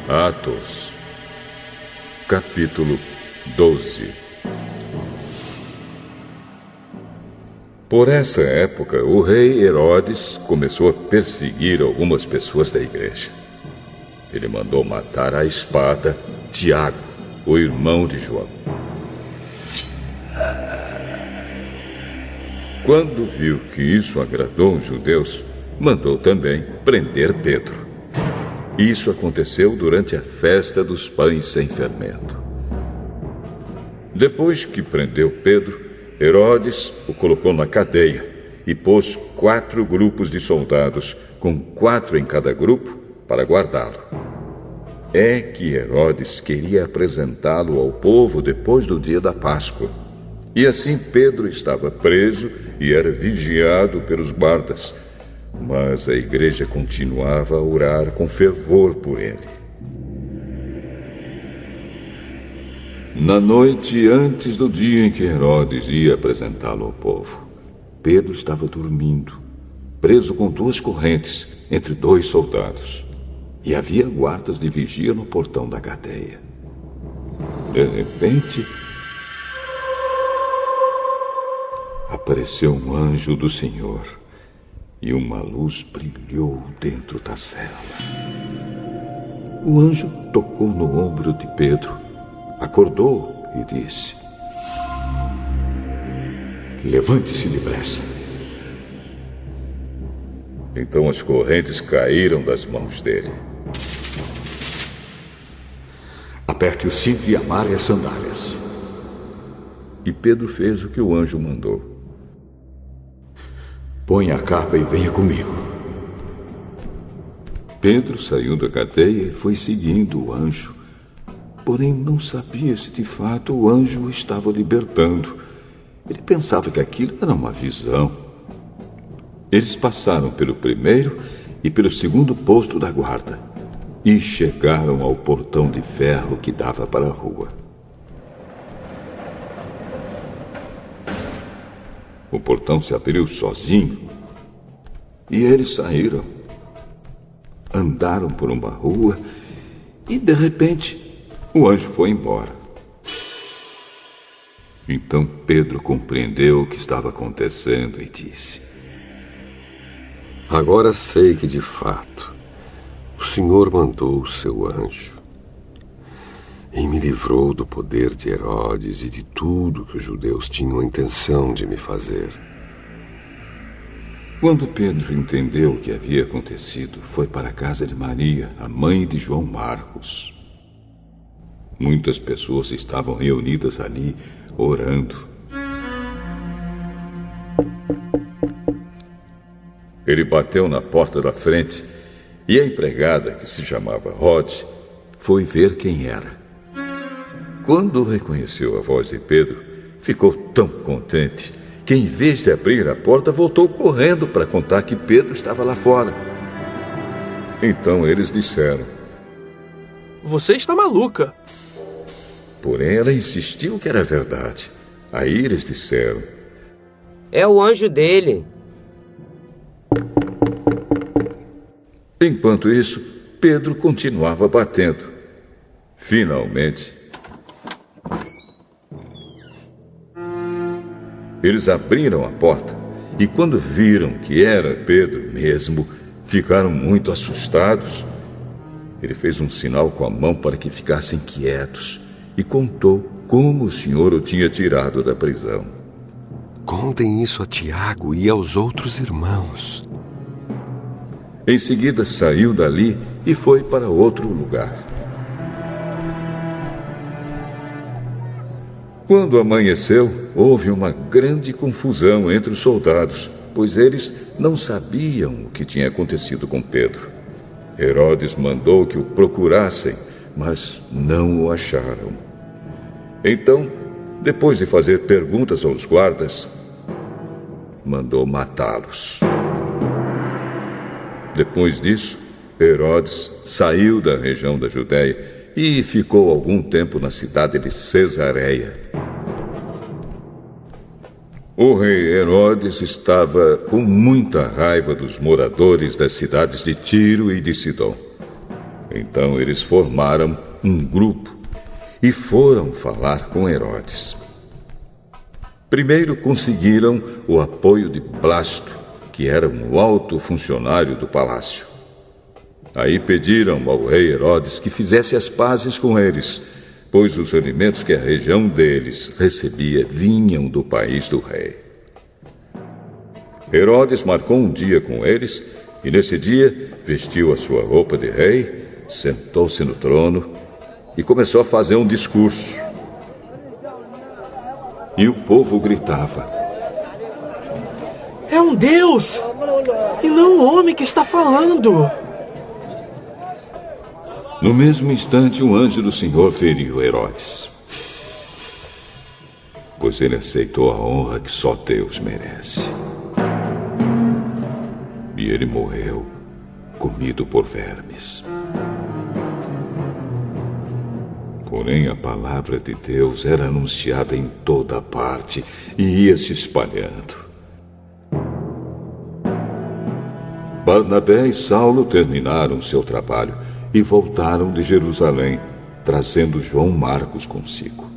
Atos, capítulo 12. Por essa época, o rei Herodes começou a perseguir algumas pessoas da igreja. Ele mandou matar à espada Tiago, o irmão de João. Quando viu que isso agradou os judeus, mandou também prender Pedro. Isso aconteceu durante a festa dos pães sem fermento. Depois que prendeu Pedro, Herodes o colocou na cadeia e pôs 4 grupos de soldados, com 4 em cada grupo, para guardá-lo. É que Herodes queria apresentá-lo ao povo depois do dia da Páscoa. E assim Pedro estava preso e era vigiado pelos guardas. Mas a igreja continuava a orar com fervor por ele. Na noite antes do dia em que Herodes ia apresentá-lo ao povo, Pedro estava dormindo, preso com 2 correntes entre 2 soldados. E havia guardas de vigia no portão da cadeia. De repente, apareceu um anjo do Senhor. E uma luz brilhou dentro da cela. O anjo tocou no ombro de Pedro, acordou e disse: "Levante-se depressa." Então as correntes caíram das mãos dele. "Aperte o cinto e amarre as sandálias." E Pedro fez o que o anjo mandou. "Ponha a capa e venha comigo." Pedro saiu da cadeia e foi seguindo o anjo. Porém, não sabia se de fato o anjo o estava libertando. Ele pensava que aquilo era uma visão. Eles passaram pelo primeiro e pelo segundo posto da guarda e chegaram ao portão de ferro que dava para a rua. O portão se abriu sozinho e eles saíram. Andaram por uma rua e, de repente, o anjo foi embora. Então Pedro compreendeu o que estava acontecendo e disse: "Agora sei que, de fato, o Senhor mandou o seu anjo e me livrou do poder de Herodes e de tudo que os judeus tinham a intenção de me fazer." Quando Pedro entendeu o que havia acontecido, foi para a casa de Maria, a mãe de João Marcos. Muitas pessoas estavam reunidas ali, orando. Ele bateu na porta da frente e a empregada, que se chamava Rod, foi ver quem era. Quando reconheceu a voz de Pedro, ficou tão contente que, em vez de abrir a porta, voltou correndo para contar que Pedro estava lá fora. Então eles disseram: "Você está maluca." Porém, ela insistiu que era verdade. Aí eles disseram: "É o anjo dele." Enquanto isso, Pedro continuava batendo. Finalmente, eles abriram a porta e, quando viram que era Pedro mesmo, ficaram muito assustados. Ele fez um sinal com a mão para que ficassem quietos e contou como o Senhor o tinha tirado da prisão. "Contem isso a Tiago e aos outros irmãos." Em seguida, saiu dali e foi para outro lugar. Quando amanheceu, houve uma grande confusão entre os soldados, pois eles não sabiam o que tinha acontecido com Pedro. Herodes mandou que o procurassem, mas não o acharam. Então, depois de fazer perguntas aos guardas, mandou matá-los. Depois disso, Herodes saiu da região da Judéia e ficou algum tempo na cidade de Cesareia. O rei Herodes estava com muita raiva dos moradores das cidades de Tiro e de Sidom. Então eles formaram um grupo e foram falar com Herodes. Primeiro conseguiram o apoio de Blasto, que era um alto funcionário do palácio. Aí pediram ao rei Herodes que fizesse as pazes com eles, pois os alimentos que a região deles recebia vinham do país do rei. Herodes marcou um dia com eles e nesse dia vestiu a sua roupa de rei, sentou-se no trono e começou a fazer um discurso. E o povo gritava: É um Deus! E não um homem que está falando! No mesmo instante, um anjo do Senhor feriu Herodes, pois ele aceitou a honra que só Deus merece. E ele morreu, comido por vermes. Porém, a palavra de Deus era anunciada em toda parte e ia se espalhando. Barnabé e Saulo terminaram seu trabalho e voltaram de Jerusalém, trazendo João Marcos consigo.